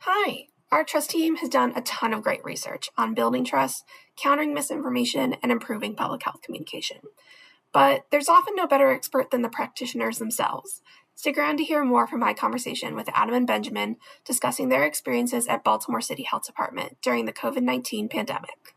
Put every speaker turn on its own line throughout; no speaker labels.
Hi! Our trust team has done a ton of great research on building trust, countering misinformation, and improving public health communication. But there's often no better expert than the practitioners themselves. Stick around to hear more from my conversation with Adam and Benjamin discussing their experiences at Baltimore City Health Department during the COVID-19 pandemic.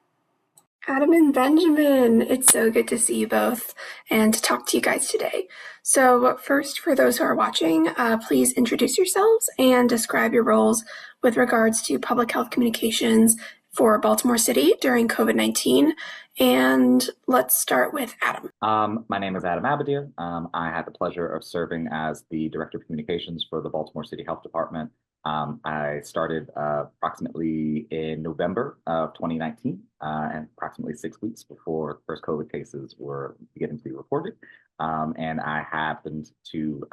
Adam and Benjamin, it's so good to see you both and to talk to you guys today. So first, for those who are watching, please introduce yourselves and describe your roles with regards to public health communications for Baltimore City during COVID-19. And let's start with Adam.
My name is Adam Abadir. I had the pleasure of serving as the Director of Communications for the Baltimore City Health Department. I started approximately in November of 2019, and approximately 6 weeks before the first COVID cases were beginning to be reported. And I happened to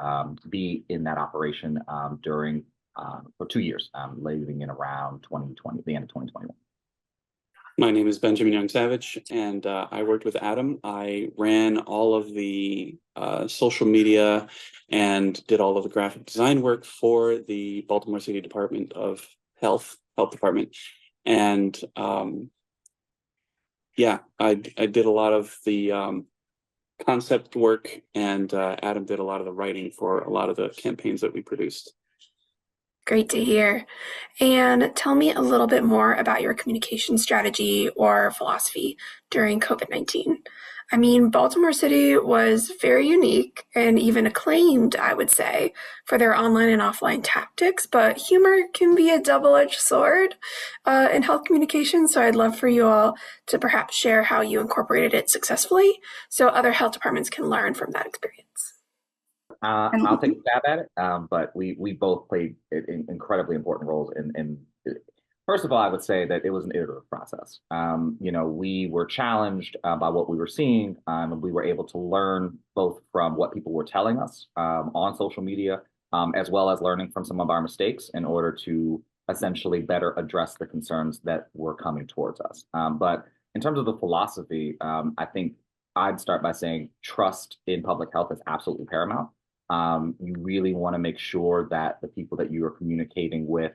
be in that operation during for 2 years, leading in around 2020, the end of 2021.
My name is Benjamin Young-Savage, and I worked with Adam. I ran all of the social media and did all of the graphic design work for the Baltimore City Department of Health Department. And yeah, I did a lot of the concept work, and Adam did a lot of the writing for a lot of the campaigns that we produced.
Great to hear. And tell me a little bit more about your communication strategy or philosophy during COVID-19. I mean, Baltimore City was very unique and even acclaimed, I would say, for their online and offline tactics, but humor can be a double-edged sword in health communication, so I'd love for you all to perhaps share how you incorporated it successfully so other health departments can learn from that experience.
I'll take a stab at it, but we both played incredibly important roles in. First of all, I would say that it was an iterative process. We were challenged by what we were seeing, and we were able to learn both from what people were telling us on social media, as well as learning from some of our mistakes in order to essentially better address the concerns that were coming towards us. But in terms of the philosophy, I think I'd start by saying trust in public health is absolutely paramount. You really want to make sure that the people that you are communicating with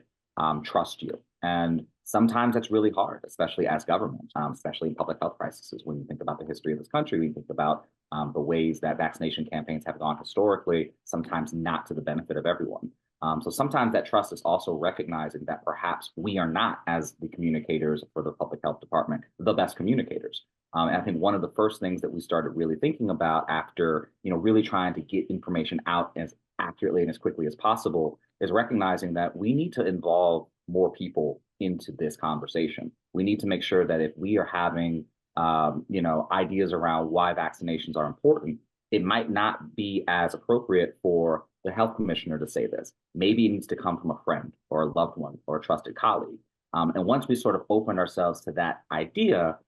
trust you. And sometimes that's really hard, especially as government, especially in public health crises. When you think about the history of this country, when you think about the ways that vaccination campaigns have gone historically, sometimes not to the benefit of everyone. So sometimes that trust is also recognizing that perhaps we are not, as the communicators for the public health department, the best communicators. And I think one of the first things that we started really thinking about after, really trying to get information out as accurately and as quickly as possible is recognizing that we need to involve more people into this conversation. We need to make sure that if we are having, ideas around why vaccinations are important, it might not be as appropriate for the health commissioner to say this. Maybe it needs to come from a friend or a loved one or a trusted colleague. And once we sort of opened ourselves to that idea,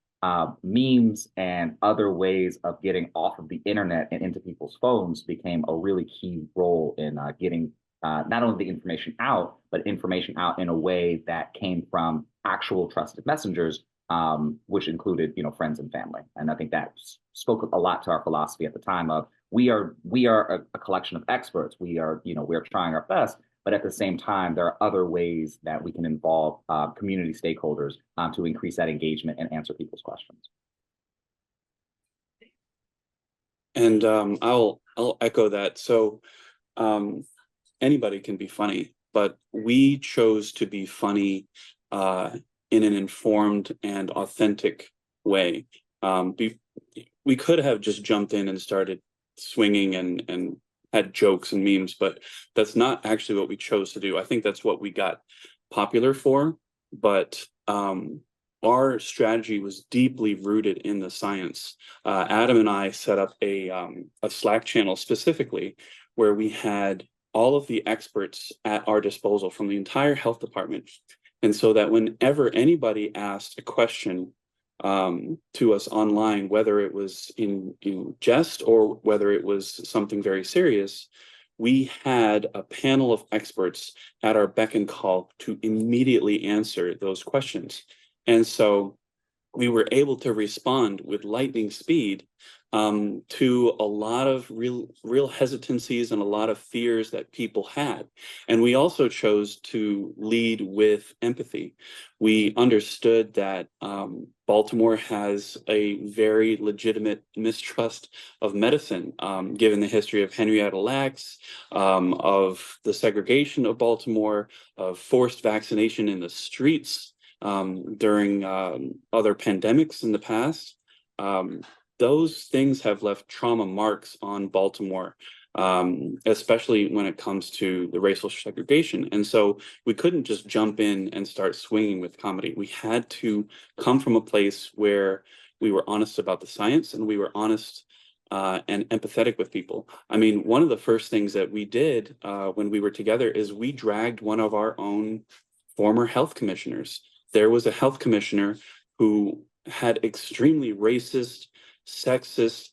memes and other ways of getting off of the internet and into people's phones became a really key role in getting not only the information out, but information out in a way that came from actual trusted messengers, which included, friends and family. And I think that spoke a lot to our philosophy at the time of we are a collection of experts. We're trying our best. But at the same time, there are other ways that we can involve community stakeholders to increase that engagement and answer people's questions.
And I'll echo that. So anybody can be funny, but we chose to be funny in an informed and authentic way. We could have just jumped in and started swinging and had jokes and memes, but that's not actually what we chose to do. I think that's what we got popular for, but our strategy was deeply rooted in the science. Adam and I set up a Slack channel specifically where we had all of the experts at our disposal from the entire health department. And so that whenever anybody asked a question to us online, whether it was in jest or whether it was something very serious, we had a panel of experts at our beck and call to immediately answer those questions. And so we were able to respond with lightning speed to a lot of real hesitancies and a lot of fears that people had. And we also chose to lead with empathy. We understood that Baltimore has a very legitimate mistrust of medicine, given the history of Henrietta Lacks, of the segregation of Baltimore, of forced vaccination in the streets during other pandemics in the past. Those things have left trauma marks on Baltimore, especially when it comes to the racial segregation. And so we couldn't just jump in and start swinging with comedy. We had to come from a place where we were honest about the science and we were honest and empathetic with people. I mean, one of the first things that we did when we were together is we dragged one of our own former health commissioners. There was a health commissioner who had extremely racist, sexist,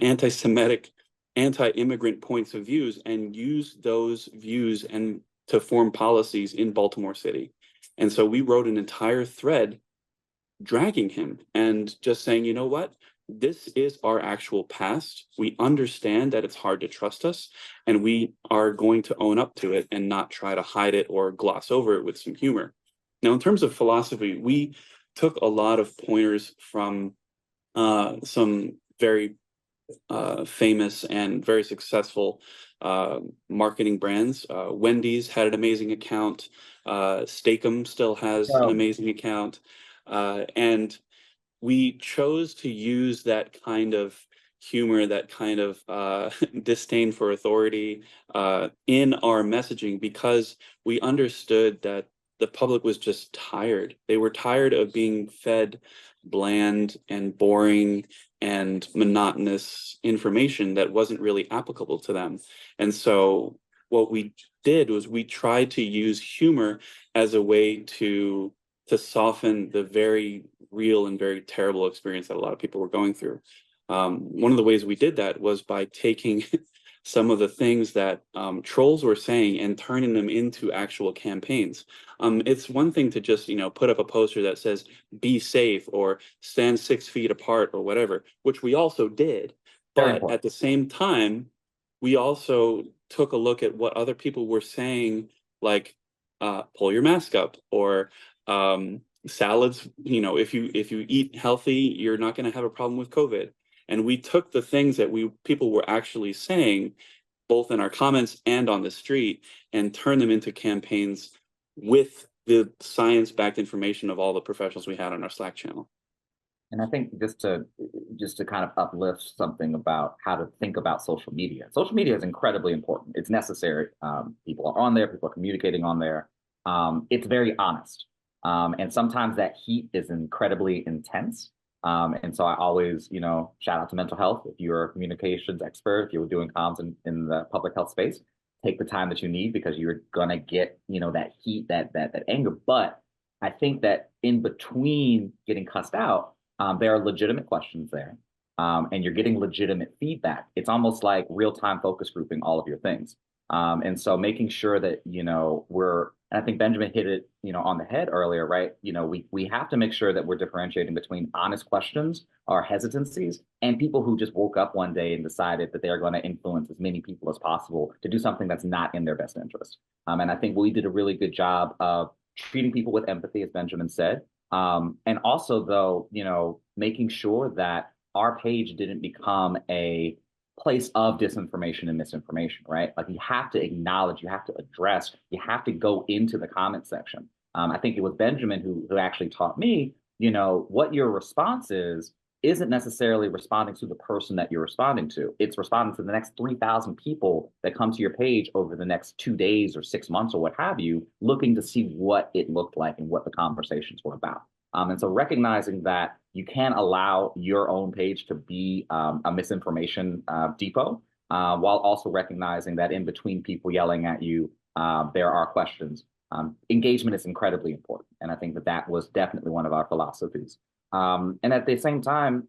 anti-Semitic, anti-immigrant points of views, and used those views and to form policies in Baltimore City. And so we wrote an entire thread dragging him and just saying, you know what? This is our actual past. We understand that it's hard to trust us, and we are going to own up to it and not try to hide it or gloss over it with some humor. Now, in terms of philosophy, we took a lot of pointers from some very famous and very successful marketing brands. Wendy's had an amazing account. Steakum still has an amazing account. And we chose to use that kind of humor, that kind of disdain for authority in our messaging, because we understood that the public was just tired. They were tired of being fed bland and boring and monotonous information that wasn't really applicable to them. And so what we did was we tried to use humor as a way to soften the very real and very terrible experience that a lot of people were going through. One of the ways we did that was by taking some of the things that trolls were saying and turning them into actual campaigns. It's one thing to just, put up a poster that says, be safe or stand 6 feet apart or whatever, which we also did. But at the same time, we also took a look at what other people were saying, like pull your mask up, or salads, if you eat healthy, you're not going to have a problem with COVID. And we took the things that people were actually saying, both in our comments and on the street, and turned them into campaigns with the science-backed information of all the professionals we had on our Slack channel.
And I think just to kind of uplift something about how to think about social media. Social media is incredibly important. It's necessary. People are on there. People are communicating on there. It's very honest. And sometimes that heat is incredibly intense. And so I always, shout out to mental health. If you're a communications expert, if you're doing comms in the public health space, take the time that you need, because you're gonna get, that heat, that anger. But I think that in between getting cussed out, there are legitimate questions there, and you're getting legitimate feedback. It's almost like real-time focus grouping all of your things. And so making sure that, and I think Benjamin hit it, on the head earlier, right? We have to make sure that we're differentiating between honest questions or hesitancies and people who just woke up one day and decided that they are going to influence as many people as possible to do something that's not in their best interest. And I think we did a really good job of treating people with empathy, as Benjamin said. And also, though, making sure that our page didn't become a place of disinformation and misinformation, right? Like, you have to acknowledge, you have to address, you have to go into the comment section. I think it was Benjamin who actually taught me, what your response isn't necessarily responding to the person that you're responding to. It's responding to the next 3,000 people that come to your page over the next 2 days or 6 months or what have you, looking to see what it looked like and what the conversations were about. And so recognizing that you can't allow your own page to be a misinformation depot, while also recognizing that in between people yelling at you, there are questions. Engagement is incredibly important. And I think that was definitely one of our philosophies. And at the same time,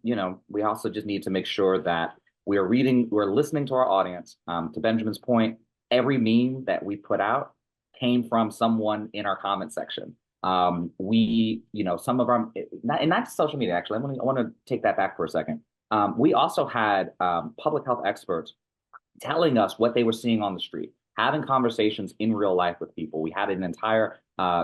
we also just need to make sure that we're listening to our audience. To Benjamin's point, every meme that we put out came from someone in our comment section. Some of our, not social media, actually, I want to take that back for a second. We also had public health experts telling us what they were seeing on the street, having conversations in real life with people. We had an entire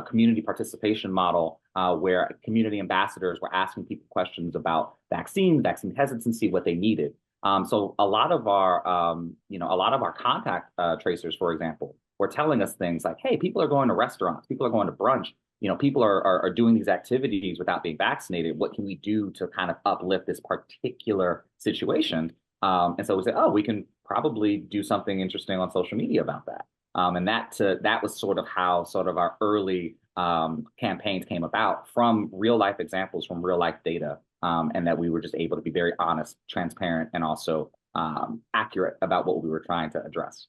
community participation model where community ambassadors were asking people questions about vaccine hesitancy, what they needed. So a lot of our contact tracers, for example, were telling us things like, hey, people are going to restaurants, people are going to brunch, people are doing these activities without being vaccinated. What can we do to kind of uplift this particular situation? And so we said, oh, we can probably do something interesting on social media about that. And that was sort of how sort of our early campaigns came about, from real life examples, from real life data, and that we were just able to be very honest, transparent, and also accurate about what we were trying to address.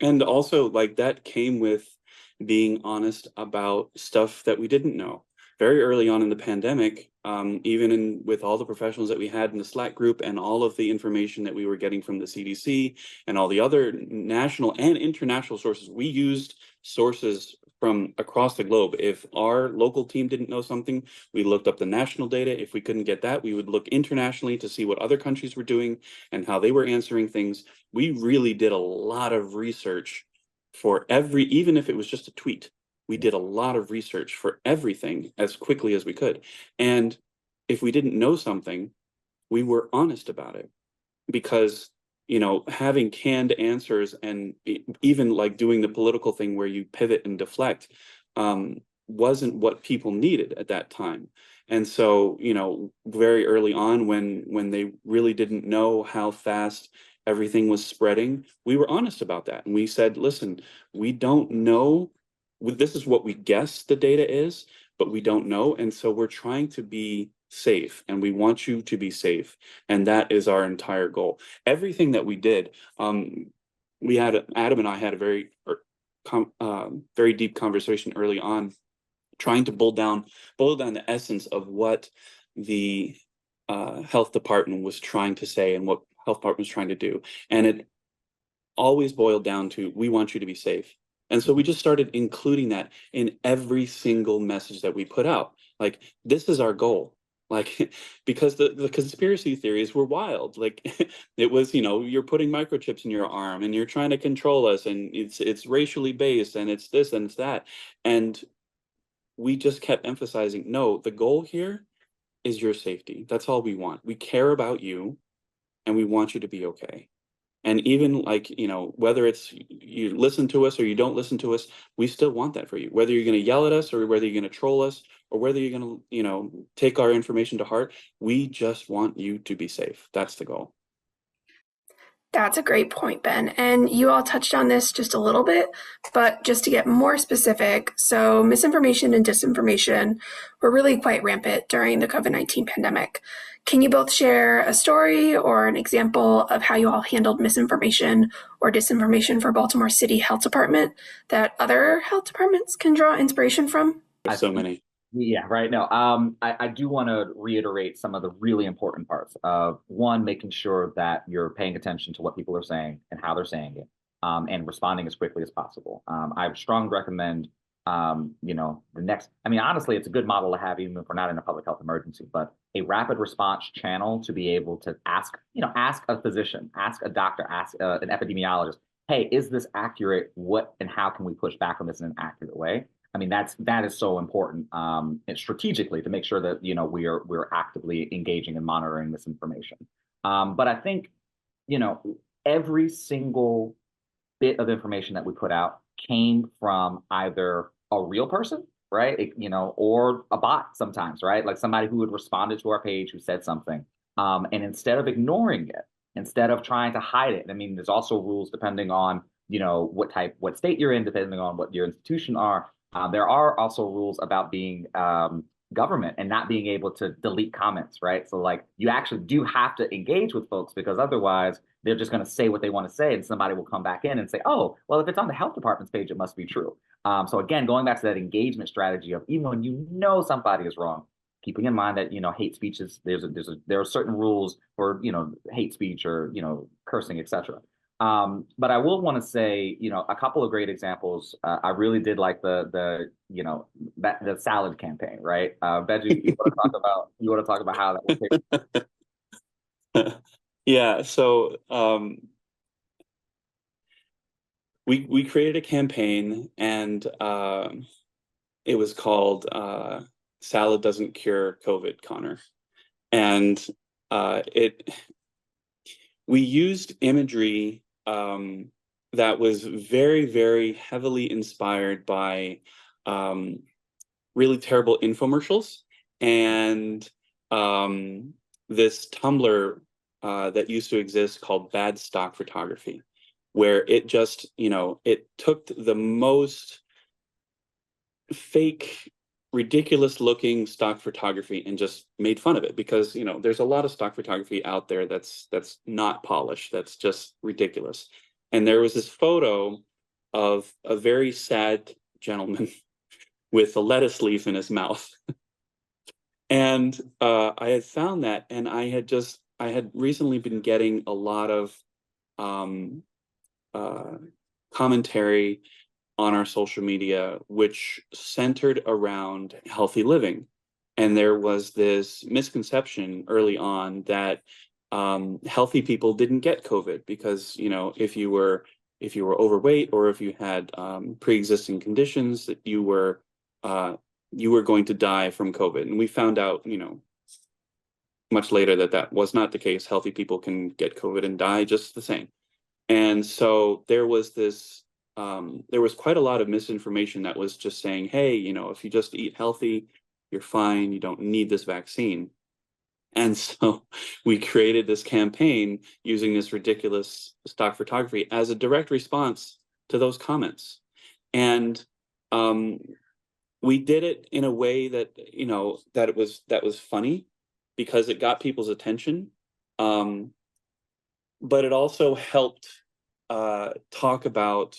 And also, like, that came with being honest about stuff that we didn't know. Very early on in the pandemic, even with all the professionals that we had in the Slack group and all of the information that we were getting from the CDC and all the other national and international sources, we used sources from across the globe. If our local team didn't know something, we looked up the national data. If we couldn't get that, we would look internationally to see what other countries were doing and how they were answering things. We really did a lot of research for even if it was just a tweet. We did a lot of research for everything as quickly as we could. And if we didn't know something, we were honest about it, because, having canned answers and even like doing the political thing where you pivot and deflect wasn't what people needed at that time. And so, very early on, when they really didn't know how fast everything was spreading, we were honest about that. And we said, listen, we don't know. This is what we guess the data is, but we don't know. And so we're trying to be safe, and we want you to be safe. And that is our entire goal. Everything that we did, Adam and I had a very deep conversation early on, trying to boil down the essence of what the health department was trying to say and what health department was trying to do. And it always boiled down to, we want you to be safe. And so we just started including that in every single message that we put out. Like, this is our goal. Like, because the conspiracy theories were wild. Like, it was, you're putting microchips in your arm and you're trying to control us, and it's racially based, and it's this and it's that. And we just kept emphasizing, no, the goal here is your safety. That's all we want. We care about you, and we want you to be okay. And even whether it's you listen to us or you don't listen to us, we still want that for you. Whether you're going to yell at us or whether you're going to troll us or whether you're going to, take our information to heart, we just want you to be safe. That's the goal.
That's a great point, Ben. And you all touched on this just a little bit, but just to get more specific, so misinformation and disinformation were really quite rampant during the COVID-19 pandemic. Can you both share a story or an example of how you all handled misinformation or disinformation for Baltimore City Health Department that other health departments can draw inspiration from?
There's so many.
Yeah, right. No, I do want to reiterate some of the really important parts of, one, making sure that you're paying attention to what people are saying and how they're saying it, and responding as quickly as possible. I would strongly recommend, honestly, it's a good model to have even if we're not in a public health emergency, but a rapid response channel to be able to ask a physician, ask a doctor, ask an epidemiologist, hey, is this accurate? What and how can we push back on this in an accurate way? I mean, that is so important, and strategically, to make sure that we're actively engaging and monitoring this information. But I think every single bit of information that we put out came from either a real person, right, or a bot sometimes, right, like somebody who had responded to our page who said something, and instead of ignoring it, instead of trying to hide it. I mean, there's also rules depending on what state you're in, depending on what your institution are. There are also rules about being government and not being able to delete comments, right? So like, you actually do have to engage with folks, because otherwise they're just going to say what they want to say, and somebody will come back in and say, oh, well, if it's on the health department's page, it must be true. So again, going back to that engagement strategy of, even when somebody is wrong, keeping in mind that hate speech is there are certain rules for hate speech or cursing, etc. But I will want to say, a couple of great examples. I really did like the salad campaign, right? Benji, you want to talk about how that was?
Yeah, so we created a campaign, and it was called "Salad Doesn't Cure COVID," Connor, and it we used imagery that was very, very heavily inspired by um, really terrible infomercials and um, this Tumblr that used to exist called Bad Stock Photography, where it just, it took the most fake, ridiculous looking stock photography and just made fun of it, because there's a lot of stock photography out there that's not polished, that's just ridiculous. And there was this photo of a very sad gentleman with a lettuce leaf in his mouth. And I had found that, and I had recently been getting a lot of um, uh, commentary on our social media, which centered around healthy living. And there was this misconception early on that healthy people didn't get COVID because, if you were overweight, or if you had pre-existing conditions, that you were going to die from COVID. And we found out, much later, that that was not the case. Healthy people can get COVID and die just the same. And so there was quite a lot of misinformation that was just saying, hey, if you just eat healthy, you're fine, you don't need this vaccine. And so we created this campaign using this ridiculous stock photography as a direct response to those comments. And um, we did it in a way that, that was funny, because it got people's attention. Um, but it also helped talk about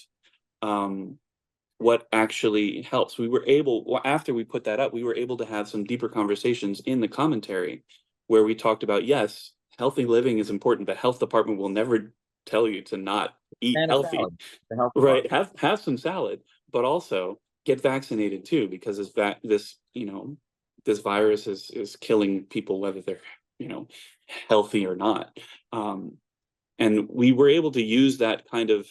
um, what actually helps. After we put that up, we were able to have some deeper conversations in the commentary, where we talked about, yes, healthy living is important. The health department will never tell you to not eat
And a
healthy.
salad. The health
Right?
department.
Have some salad, but also get vaccinated too, because this virus is killing people, whether they're healthy or not. Um, and we were able to use that kind of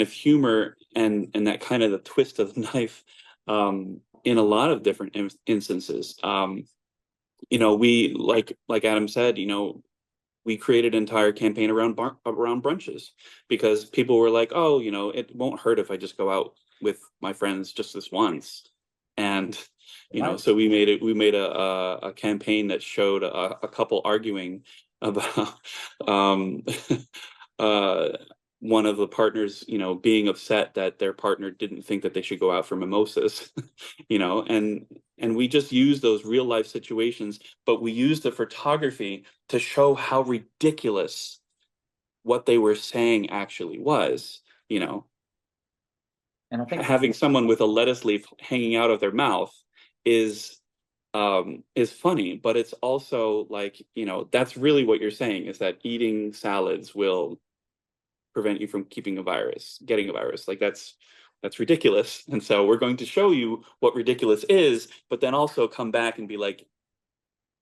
humor, and that kind of the twist of the knife in a lot of different instances. We, like Adam said, we created an entire campaign around brunches, because people were like, oh, it won't hurt if I just go out with my friends just this once. And
Right.
so we made a campaign that showed a couple arguing about um uh one of the partners, being upset that their partner didn't think that they should go out for mimosas. And we just use those real life situations, but we use the photography to show how ridiculous what they were saying actually was.
And I think
Having someone with a lettuce leaf hanging out of their mouth is funny, but it's also like, that's really what you're saying, is that eating salads will prevent you from getting a virus. Like, that's ridiculous. And so we're going to show you what ridiculous is, but then also come back and be like,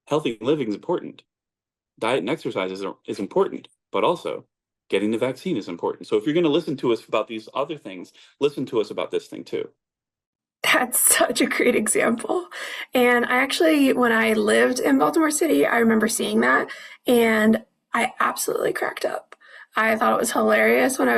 healthy living is important. Diet and exercise is important, but also getting the vaccine is important. So if you're going to listen to us about these other things, listen to us about this thing too.
That's such a great example. And I actually, when I lived in Baltimore City, I remember seeing that, and I absolutely cracked up. I thought it was hilarious when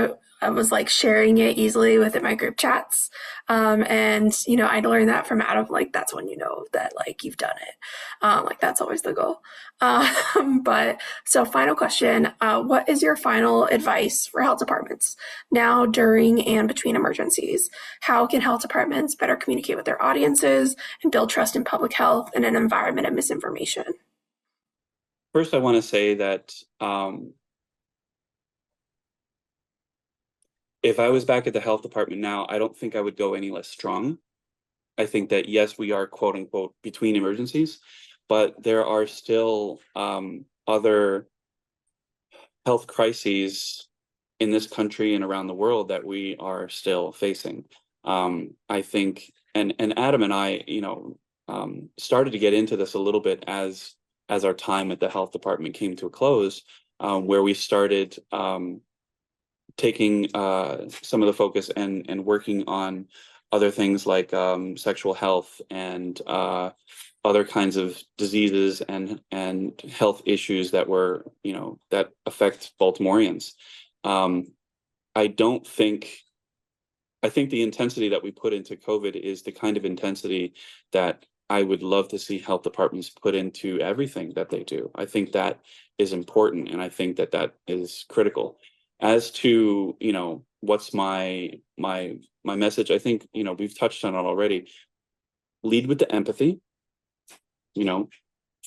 I was like sharing it easily within my group chats. And I'd learned that from Adam, like, that's when you know that like you've done it. Like, that's always the goal. But so final question, what is your final advice for health departments now, during, and between emergencies? How can health departments better communicate with their audiences and build trust in public health in an environment of misinformation?
First, I want to say that if I was back at the health department now, I don't think I would go any less strong. I think that, yes, we are quote unquote between emergencies, but there are still other health crises in this country and around the world that we are still facing. I think, and Adam and I, started to get into this a little bit as as our time at the health department came to a close, where we started taking some of the focus and working on other things like sexual health and other kinds of diseases and health issues that were, that affect Baltimoreans. I think the intensity that we put into COVID is the kind of intensity that I would love to see health departments put into everything that they do. I think that is important, and I think that that is critical. As to, what's my message, I think, we've touched on it already. Lead with the empathy,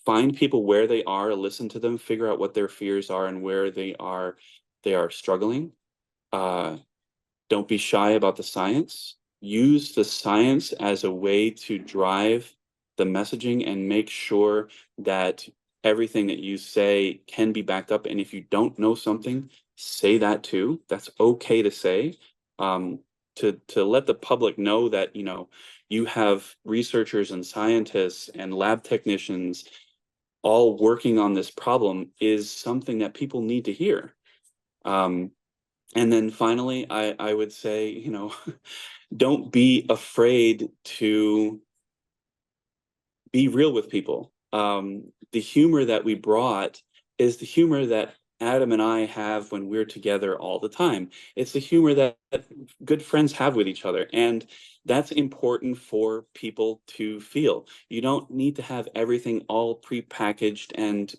find people where they are, listen to them, figure out what their fears are and where they are struggling. Don't be shy about the science. Use the science as a way to drive the messaging and make sure that everything that you say can be backed up. And if you don't know something, say that too. That's okay to say. To let the public know that, you have researchers and scientists and lab technicians all working on this problem is something that people need to hear. And then finally, I would say, don't be afraid to be real with people. The humor that we brought is the humor that Adam and I have when we're together all the time. It's the humor that good friends have with each other. And that's important for people to feel. You don't need to have everything all prepackaged and,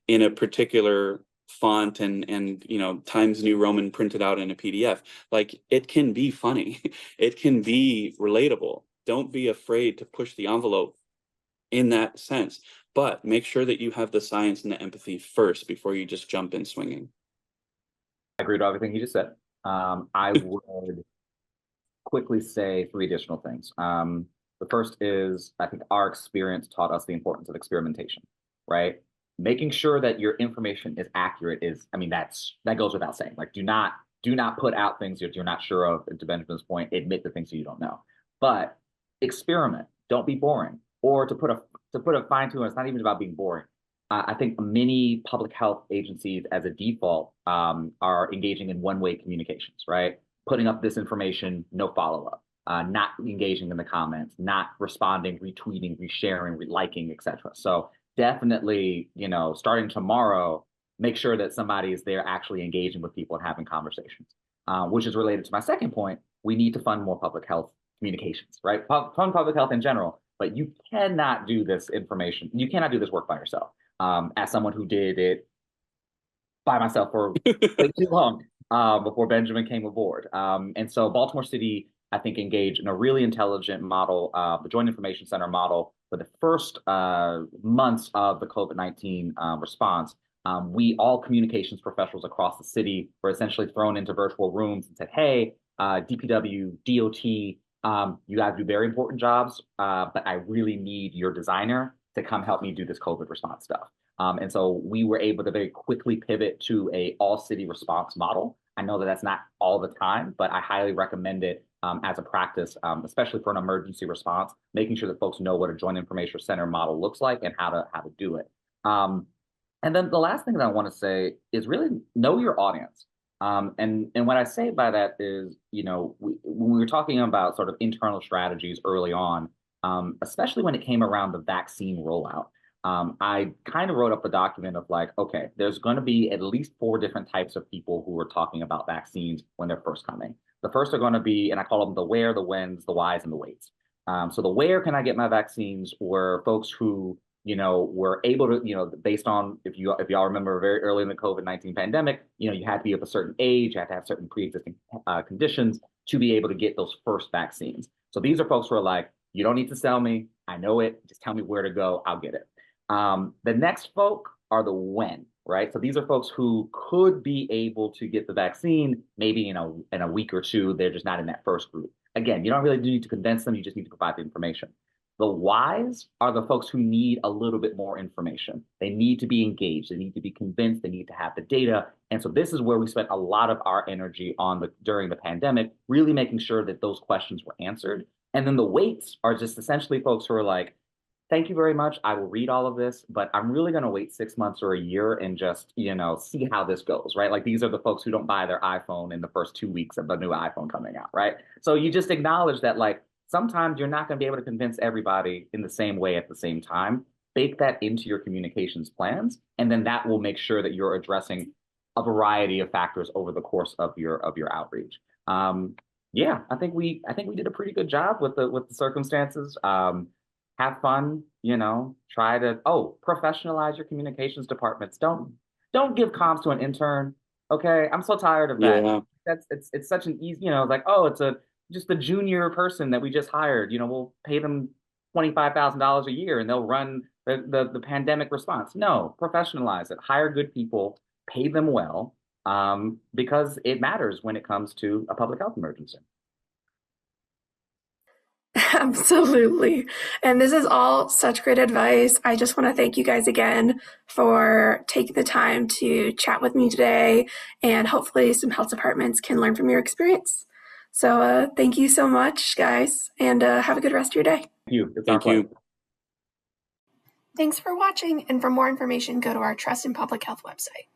in a particular font and Times New Roman printed out in a PDF. Like, it can be funny. It can be relatable. Don't be afraid to push the envelope in that sense, but make sure that you have the science and the empathy first before you just jump in swinging.
I agree with everything you just said. I would quickly say 3 additional things. The first is, I think our experience taught us the importance of experimentation, right? Making sure that your information is accurate is, that goes without saying. Like, do not put out things that you're not sure of. And to Benjamin's point, admit the things that you don't know. But experiment. Don't be boring. Or to put a fine tune, it's not even about being boring. I think many public health agencies, as a default, are engaging in one-way communications, right? Putting up this information, no follow-up, not engaging in the comments, not responding, retweeting, resharing, reliking, etc. So definitely, starting tomorrow, make sure that somebody is there actually engaging with people and having conversations, which is related to my second point. We need to fund more public health communications, right? Fund public health in general, but you cannot do this work by yourself. As someone who did it by myself for way too long before Benjamin came aboard. And so Baltimore City, I think, engaged in a really intelligent model, the Joint Information Center model, for the first months of the COVID-19 response. We, all communications professionals across the city, were essentially thrown into virtual rooms and said, hey, DPW, DOT, you guys do very important jobs, but I really need your designer to come help me do this COVID response stuff. And so we were able to very quickly pivot to a all city response model. I know that that's not all the time, but I highly recommend it as a practice, especially for an emergency response, making sure that folks know what a Joint Information Center model looks like and how to do it. And then the last thing that I want to say is really know your audience. And what I say by that is, when we were talking about sort of internal strategies early on, especially when it came around the vaccine rollout, I kind of wrote up a document of like, okay, there's going to be at least 4 different types of people who are talking about vaccines when they're first coming. The first are going to be, and I call them the where, the whens, the whys, and the waits. So the where can I get my vaccines were folks who, were able to, based on, if y'all remember very early in the COVID-19 pandemic, you had to be of a certain age, you had to have certain pre-existing conditions to be able to get those first vaccines. So these are folks who are like, you don't need to sell me. I know it. Just tell me where to go. I'll get it. The next folk are the when, right? So these are folks who could be able to get the vaccine maybe in a week or 2. They're just not in that first group. Again, you don't really need to convince them. You just need to provide the information. The whys are the folks who need a little bit more information. They need to be engaged. They need to be convinced. They need to have the data. And so this is where we spent a lot of our energy during the pandemic, really making sure that those questions were answered. And then the waits are just essentially folks who are like, thank you very much. I will read all of this, but I'm really going to wait 6 months or a year and just, see how this goes, right? Like these are the folks who don't buy their iPhone in the first 2 weeks of the new iPhone coming out, right? So you just acknowledge that, like, sometimes you're not going to be able to convince everybody in the same way at the same time. Bake that into your communications plans, and then that will make sure that you're addressing a variety of factors over the course of your outreach. Yeah, I think we did a pretty good job with the circumstances. Have fun, try to professionalize your communications departments. Don't give comms to an intern. Okay. I'm so tired of that.
Yeah.
It's such an easy, like, oh, it's a just the junior person that we just hired. We'll pay them $25,000 a year and they'll run the pandemic response. No, professionalize it. Hire good people, pay them well, because it matters when it comes to a public health emergency.
Absolutely. And this is all such great advice. I just want to thank you guys again for taking the time to chat with me today, and hopefully some health departments can learn from your experience. So thank you so much, guys, and have a good rest of your day.
Thank you. It's
Thank
our
you.
pleasure.
Thanks for watching, and for more information, go to our Trust in Public Health website.